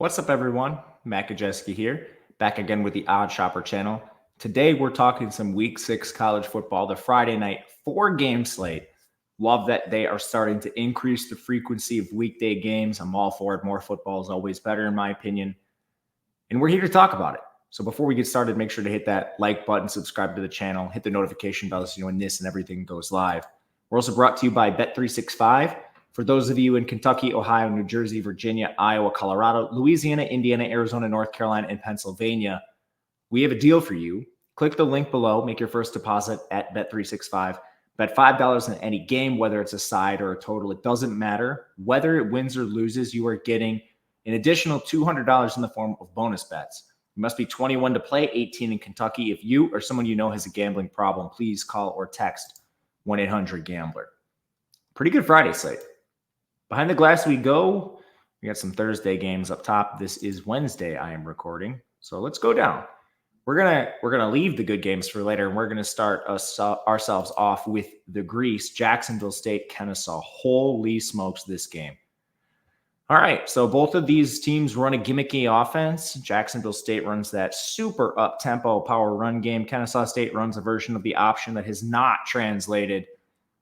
What's up, everyone? Matt Gajewski here, back again with the Odd Shopper channel. Today, we're talking some Week 6 college football, the Friday night 4-game slate. Love that they are starting to increase the frequency of weekday games. I'm all for it. More football is always better, in my opinion. And we're here to talk about it. So before we get started, make sure to hit that like button, subscribe to the channel, hit the notification bell so you know when this and everything goes live. We're also brought to you by Bet365. For those of you in Kentucky, Ohio, New Jersey, Virginia, Iowa, Colorado, Louisiana, Indiana, Arizona, North Carolina, and Pennsylvania, we have a deal for you. Click the link below, make your first deposit at Bet365. Bet $5 in any game, whether it's a side or a total, it doesn't matter. Whether it wins or loses, you are getting an additional $200 in the form of bonus bets. You must be 21 to play, 18 in Kentucky. If you or someone you know has a gambling problem, please call or text 1-800-GAMBLER. Pretty good Friday slate. Behind the glass we go. We got some Thursday games up top. This is Wednesday I am recording. So let's go down. We're gonna leave the good games for later, and we're gonna start ourselves off with the Grease, Jacksonville State, Kennesaw. Holy smokes, this game. All right, so both of these teams run a gimmicky offense. Jacksonville State runs that super up-tempo power run game. Kennesaw State runs a version of the option that has not translated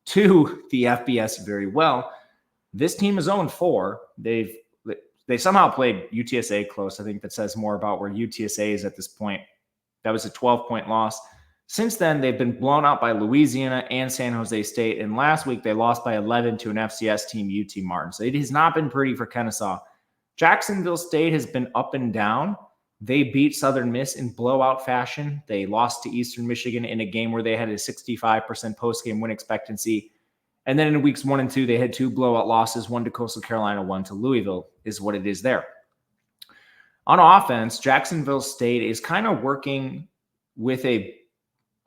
to the FBS very well. This team is 0-4. They somehow played UTSA close. I think that says more about where UTSA is at this point. That was a 12-point loss. Since then, they've been blown out by Louisiana and San Jose State. And last week, they lost by 11 to an FCS team, UT Martin. So it has not been pretty for Kennesaw. Jacksonville State has been up and down. They beat Southern Miss in blowout fashion. They lost to Eastern Michigan in a game where they had a 65% post-game win expectancy. And then in weeks 1 and 2, they had 2 blowout losses, one to Coastal Carolina, one to Louisville, is what it is there. On offense, Jacksonville State is kind of working with a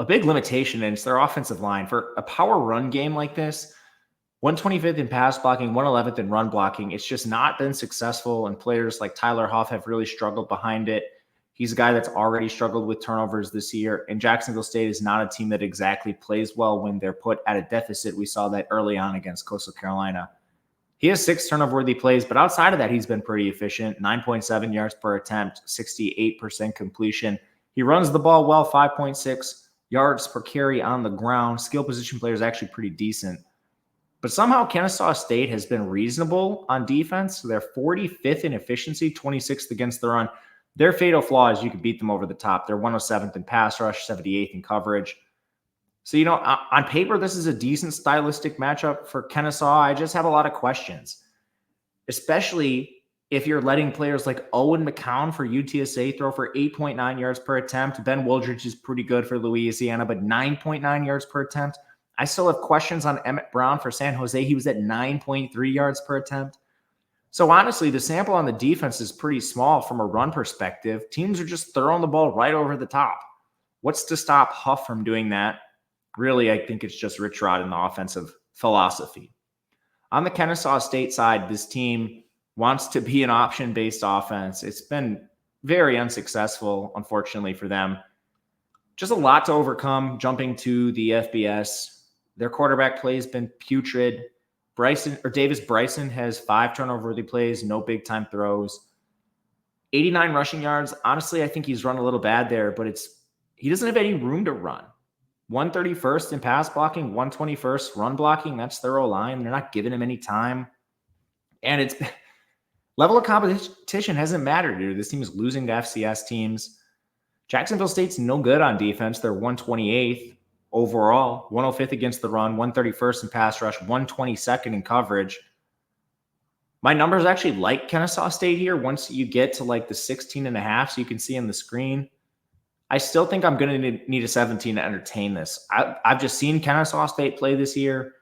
big limitation, and it's their offensive line. For a power run game like this, 125th in pass blocking, 111th in run blocking. It's just not been successful, and players like Tyler Huff have really struggled behind it. He's a guy that's already struggled with turnovers this year, and Jacksonville State is not a team that exactly plays well when they're put at a deficit. We saw that early on against Coastal Carolina. He has 6 turnover-worthy plays, but outside of that, he's been pretty efficient. 9.7 yards per attempt, 68% completion. He runs the ball well, 5.6 yards per carry on the ground. Skill position player is actually pretty decent. But somehow Kennesaw State has been reasonable on defense. They're 45th in efficiency, 26th against the run. Their fatal flaw is you can beat them over the top. They're 107th in pass rush, 78th in coverage. So, on paper, this is a decent stylistic matchup for Kennesaw. I just have a lot of questions, especially if you're letting players like Owen McCown for UTSA throw for 8.9 yards per attempt. Ben Wooldridge is pretty good for Louisiana, but 9.9 yards per attempt. I still have questions on Emmett Brown for San Jose. He was at 9.3 yards per attempt. So honestly, the sample on the defense is pretty small from a run perspective. Teams are just throwing the ball right over the top. What's to stop Huff from doing that? Really, I think it's just Rich Rod in the offensive philosophy. On the Kennesaw State side, this team wants to be an option-based offense. It's been very unsuccessful, unfortunately, for them. Just a lot to overcome jumping to the FBS. Their quarterback play has been putrid. Davis Bryson has 5 turnover-worthy plays, no big-time throws. 89 rushing yards. Honestly, I think he's run a little bad there, but he doesn't have any room to run. 131st in pass blocking, 121st run blocking. That's their O-line. They're not giving him any time. And it's level of competition hasn't mattered here. This team is losing to FCS teams. Jacksonville State's no good on defense. They're 128th overall, 105th against the run, 131st in pass rush, 122nd in coverage. My numbers actually like Kennesaw State here once you get to like the 16.5, so you can see on the screen. I still think I'm going to need a 17 to entertain this. I've just seen Kennesaw State play this year.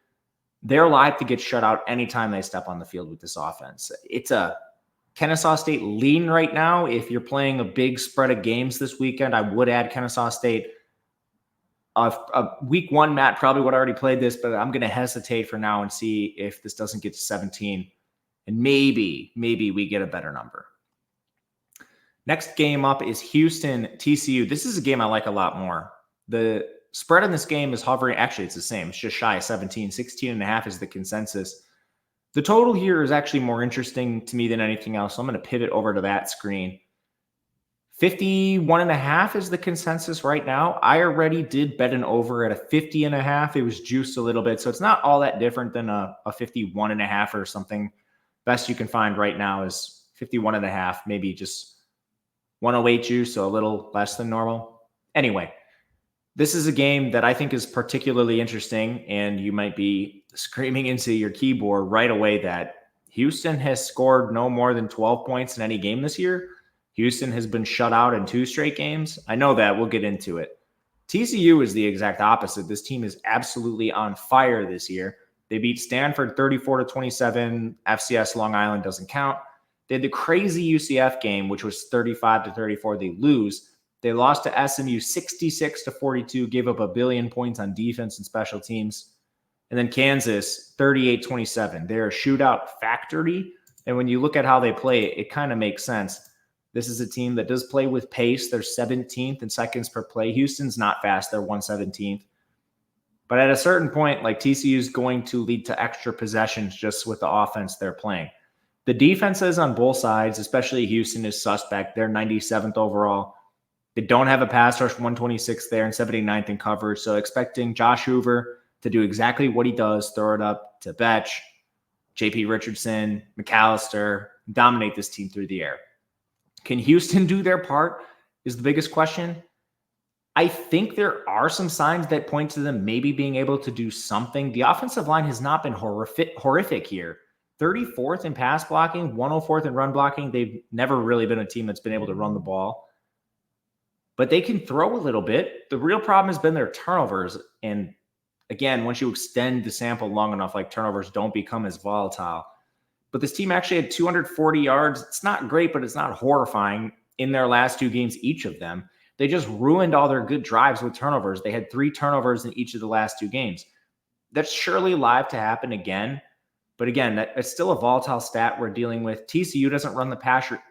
They're live to get shut out anytime they step on the field with this offense. It's a Kennesaw State lean right now. If you're playing a big spread of games this weekend, I would add Kennesaw State. Week 1, Matt probably would have already played this, but I'm going to hesitate for now and see if this doesn't get to 17. And maybe we get a better number. Next game up is Houston, TCU. This is a game I like a lot more. The spread in this game is hovering. Actually, it's the same. It's just shy of 17. 16.5 is the consensus. The total here is actually more interesting to me than anything else. So I'm going to pivot over to that screen. 51.5 is the consensus right now. I already did bet an over at a 50.5. It was juiced a little bit. So it's not all that different than a 51.5 or something. Best you can find right now is 51.5, maybe just 108 juice, so a little less than normal. Anyway, this is a game that I think is particularly interesting, and you might be screaming into your keyboard right away that Houston has scored no more than 12 points in any game this year. Houston has been shut out in 2 straight games. I know that. We'll get into it. TCU is the exact opposite. This team is absolutely on fire this year. They beat Stanford 34-27. FCS Long Island doesn't count. They had the crazy UCF game, which was 35-34. They lose. They lost to SMU 66-42, gave up 1 billion points on defense and special teams. And then Kansas 38-27. They're a shootout factory. And when you look at how they play, it kind of makes sense. This is a team that does play with pace. They're 17th in seconds per play. Houston's not fast. They're 117th. But at a certain point, like TCU is going to lead to extra possessions just with the offense they're playing. The defenses on both sides, especially Houston, is suspect. They're 97th overall. They don't have a pass rush, 126th there and 79th in coverage. So expecting Josh Hoover to do exactly what he does, throw it up to Betch, JP Richardson, McAllister, dominate this team through the air. Can Houston do their part is the biggest question. I think there are some signs that point to them maybe being able to do something. The offensive line has not been horrific here. 34th in pass blocking, 104th in run blocking. They've never really been a team that's been able to run the ball. But they can throw a little bit. The real problem has been their turnovers. And again, once you extend the sample long enough, like turnovers don't become as volatile. But this team actually had 240 yards. It's not great, but it's not horrifying in their last 2 games, each of them. They just ruined all their good drives with turnovers. They had 3 turnovers in each of the last 2 games. That's surely live to happen again. But again, that's still a volatile stat we're dealing with. TCU doesn't run the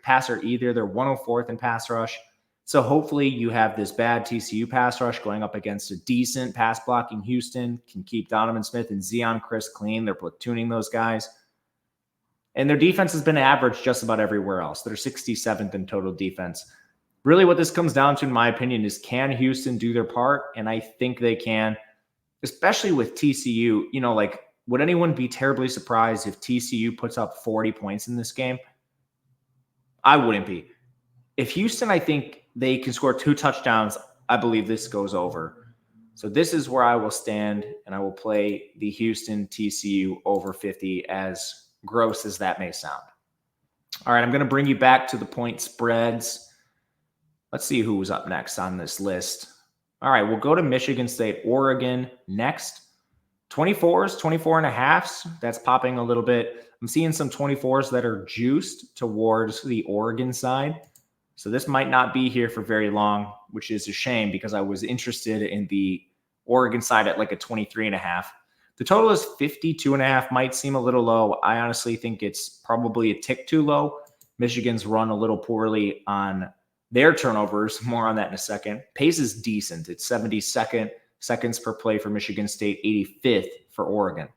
passer either. They're 104th in pass rush. So hopefully you have this bad TCU pass rush going up against a decent pass blocking Houston, can keep Donovan Smith and Zion Chris clean. They're platooning those guys. And their defense has been average just about everywhere else. They're 67th in total defense. Really what this comes down to, in my opinion, is can Houston do their part? And I think they can, especially with TCU. You know, like, would anyone be terribly surprised if TCU puts up 40 points in this game? I wouldn't be. If Houston, I think they can score 2 touchdowns, I believe this goes over. So this is where I will stand, and I will play the Houston TCU over 50, as gross as that may sound. All right, I'm going to bring you back to the point spreads. Let's see who was up next on this list. All right, we'll go to Michigan State, Oregon next. 24s, 24.5s. That's popping a little bit. I'm seeing some 24s that are juiced towards the Oregon side. So this might not be here for very long, which is a shame because I was interested in the Oregon side at like a 23.5. The total is 52.5, might seem a little low. I honestly think it's probably a tick too low. Michigan's run a little poorly on their turnovers. More on that in a second. Pace is decent. It's 72nd seconds per play for Michigan State, 85th for Oregon.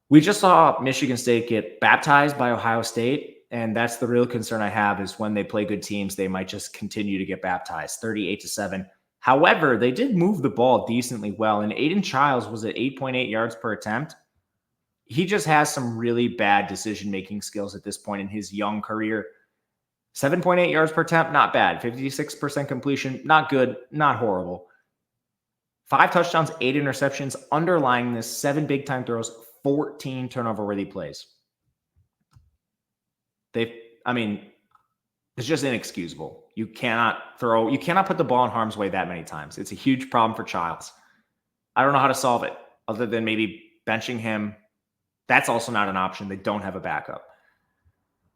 We just saw Michigan State get baptized by Ohio State, and that's the real concern I have is when they play good teams, they might just continue to get baptized, 38-7. However, they did move the ball decently well, and Aiden Childs was at 8.8 yards per attempt. He just has some really bad decision-making skills at this point in his young career. 7.8 yards per attempt, not bad. 56% completion, not good, not horrible. 5 touchdowns, 8 interceptions. Underlying this, 7 big-time throws, 14 turnover-worthy plays. It's just inexcusable. You cannot put the ball in harm's way that many times. It's a huge problem for Childs. I don't know how to solve it other than maybe benching him. That's also not an option. They don't have a backup.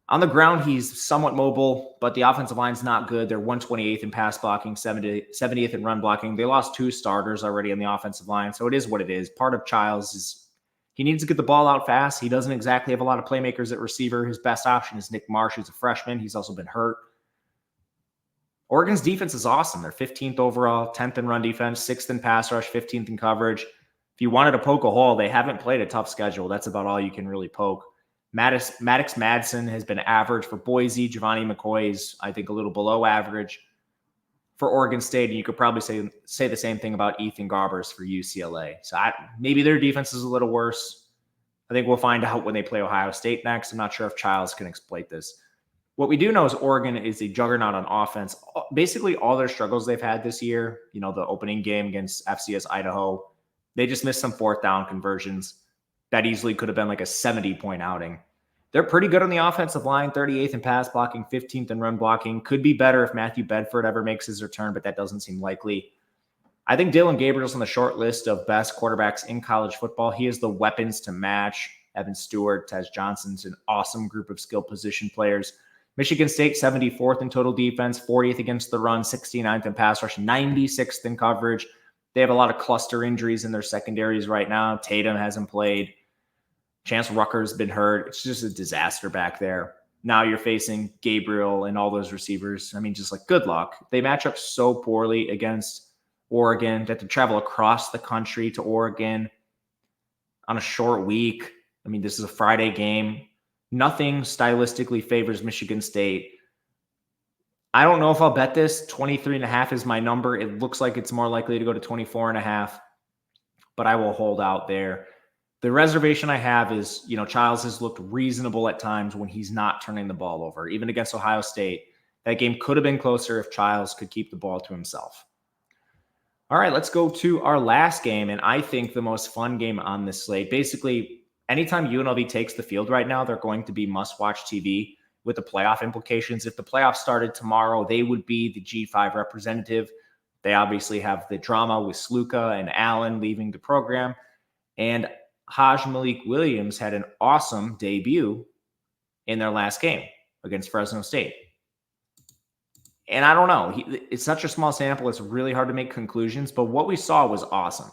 On the ground, he's somewhat mobile, but the offensive line's not good. They're 128th in pass blocking, 70th in run blocking. They lost 2 starters already on the offensive line, so it is what it is. Part of Childs is he needs to get the ball out fast. He doesn't exactly have a lot of playmakers at receiver. His best option is Nick Marsh, who's a freshman. He's also been hurt. Oregon's defense is awesome. They're 15th overall, 10th in run defense, 6th in pass rush, 15th in coverage. If you wanted to poke a hole, they haven't played a tough schedule. That's about all you can really poke. Maddox Madsen has been average for Boise. Giovanni McCoy is, I think, a little below average for Oregon State. And you could probably say the same thing about Ethan Garbers for UCLA. So maybe their defense is a little worse. I think we'll find out when they play Ohio State next. I'm not sure if Childs can exploit this. What we do know is Oregon is a juggernaut on offense. Basically, all their struggles they've had this year, the opening game against FCS Idaho, they just missed some fourth down conversions. That easily could have been like a 70-point outing. They're pretty good on the offensive line, 38th in pass blocking, 15th in run blocking. Could be better if Matthew Bedford ever makes his return, but that doesn't seem likely. I think Dillon Gabriel's on the short list of best quarterbacks in college football. He has the weapons to match Evan Stewart. Tez Johnson's an awesome group of skill position players. Michigan State, 74th in total defense, 40th against the run, 69th in pass rush, 96th in coverage. They have a lot of cluster injuries in their secondaries right now. Tatum hasn't played. Chance Rucker's been hurt. It's just a disaster back there. Now you're facing Gabriel and all those receivers. I mean, just like good luck. They match up so poorly against Oregon. They have to travel across the country to Oregon on a short week. I mean, this is a Friday game. Nothing stylistically favors Michigan State. I don't know if I'll bet this. 23.5 is my number. It looks like it's more likely to go to 24.5, but I will hold out there. The reservation I have is, Childs has looked reasonable at times when he's not turning the ball over. Even against Ohio State, that game could have been closer if Childs could keep the ball to himself. All right, let's go to our last game, and I think the most fun game on this slate. Basically, anytime UNLV takes the field right now, they're going to be must-watch TV with the playoff implications. If the playoffs started tomorrow, they would be the G5 representative. They obviously have the drama with Sluka and Allen leaving the program. And Haj Malik Williams had an awesome debut in their last game against Fresno State. And I don't know. It's such a small sample. It's really hard to make conclusions. But what we saw was awesome.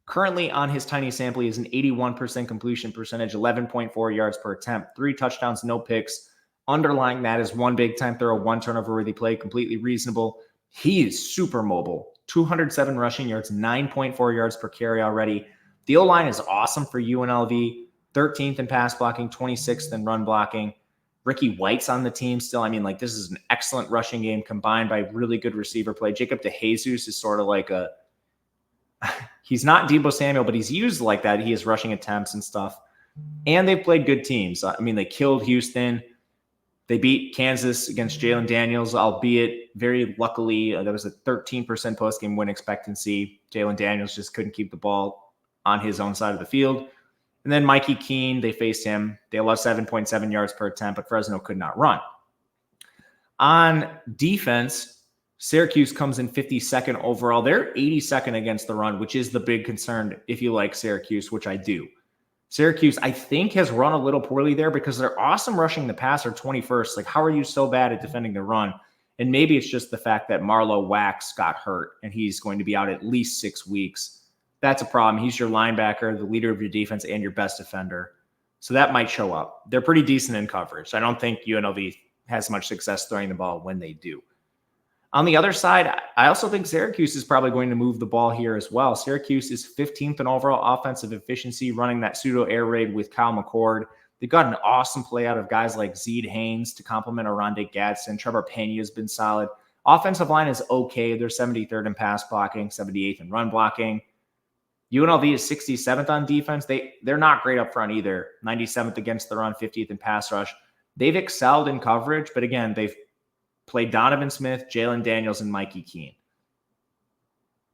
Currently on his tiny sample, he has an 81% completion percentage, 11.4 yards per attempt, 3 touchdowns, no picks. Underlying that is 1 big-time throw, 1 turnover-worthy play, completely reasonable. He is super mobile. 207 rushing yards, 9.4 yards per carry already. The O-line is awesome for UNLV. 13th in pass blocking, 26th in run blocking. Ricky White's on the team still. I mean, this is an excellent rushing game combined by really good receiver play. Jacob DeJesus is sort of like he's not Deebo Samuel, but he's used like that. He has rushing attempts and stuff. And they've played good teams. I mean, they killed Houston. They beat Kansas against Jalen Daniels, albeit very luckily. There was a 13% post-game win expectancy. Jalen Daniels just couldn't keep the ball on his own side of the field. And then Mikey Keene, they faced him. They allowed 7.7 yards per attempt, but Fresno could not run. On defense, Syracuse comes in 52nd overall. They're 82nd against the run, which is the big concern if you like Syracuse, which I do. Syracuse, I think, has run a little poorly there because they're awesome rushing the passer 21st. How are you so bad at defending the run? And maybe it's just the fact that Marlo Wax got hurt and he's going to be out at least 6 weeks. That's a problem. He's your linebacker, the leader of your defense, and your best defender. So that might show up. They're pretty decent in coverage. I don't think UNLV has much success throwing the ball when they do. On the other side, I also think Syracuse is probably going to move the ball here as well. Syracuse is 15th in overall offensive efficiency, running that pseudo air raid with Kyle McCord. They've got an awesome play out of guys like Zeed Haynes to complement Oronde Gadsden. Trevor Pena has been solid. Offensive line is okay. They're 73rd in pass blocking, 78th in run blocking. UNLV is 67th on defense. They're not great up front either. 97th against the run, 50th in pass rush. They've excelled in coverage, but again, they've played Donovan Smith, Jalen Daniels, and Mikey Keene.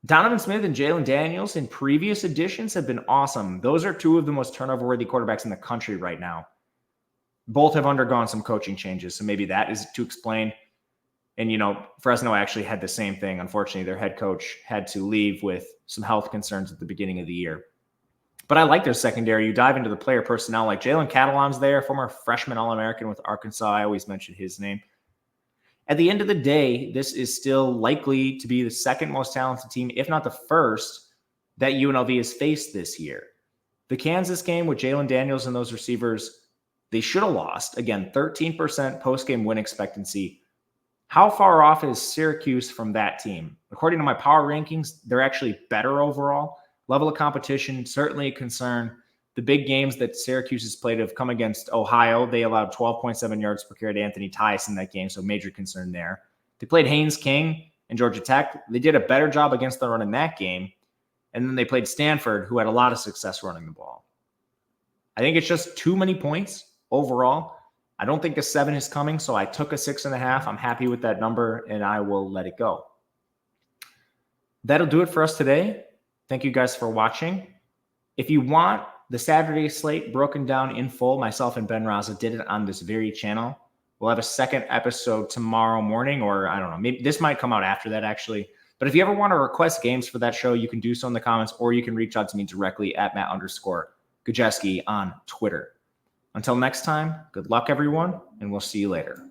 Donovan Smith and Jalen Daniels in previous editions have been awesome. Those are 2 of the most turnover-worthy quarterbacks in the country right now. Both have undergone some coaching changes, so maybe that is to explain. And, Fresno actually had the same thing. Unfortunately, their head coach had to leave with some health concerns at the beginning of the year. But I like their secondary. You dive into the player personnel, like Jalen Catalon's there, former freshman All-American with Arkansas. I always mention his name. At the end of the day, this is still likely to be the second most talented team, if not the first, that UNLV has faced this year. The Kansas game with Jalen Daniels and those receivers, they should have lost. Again, 13% post-game win expectancy. How far off is Syracuse from that team? According to my power rankings, they're actually better overall. level of competition, certainly a concern. The big games that Syracuse has played have come against Ohio. They allowed 12.7 yards per carry to Anthony Tice in that game, so major concern there. They played Haynes King and Georgia Tech. They did a better job against the run in that game. And then they played Stanford, who had a lot of success running the ball. I think it's just too many points overall. I don't think a 7 is coming, so I took a 6.5. I'm happy with that number, and I will let it go. That'll do it for us today. Thank you guys for watching. If you want the Saturday slate broken down in full, myself and Ben Raza did it on this very channel. We'll have a second episode tomorrow morning, or I don't know, maybe this might come out after that actually. But if you ever want to request games for that show, you can do so in the comments, or you can reach out to me directly at Matt_Gajewski on Twitter. Until next time, good luck everyone, and we'll see you later.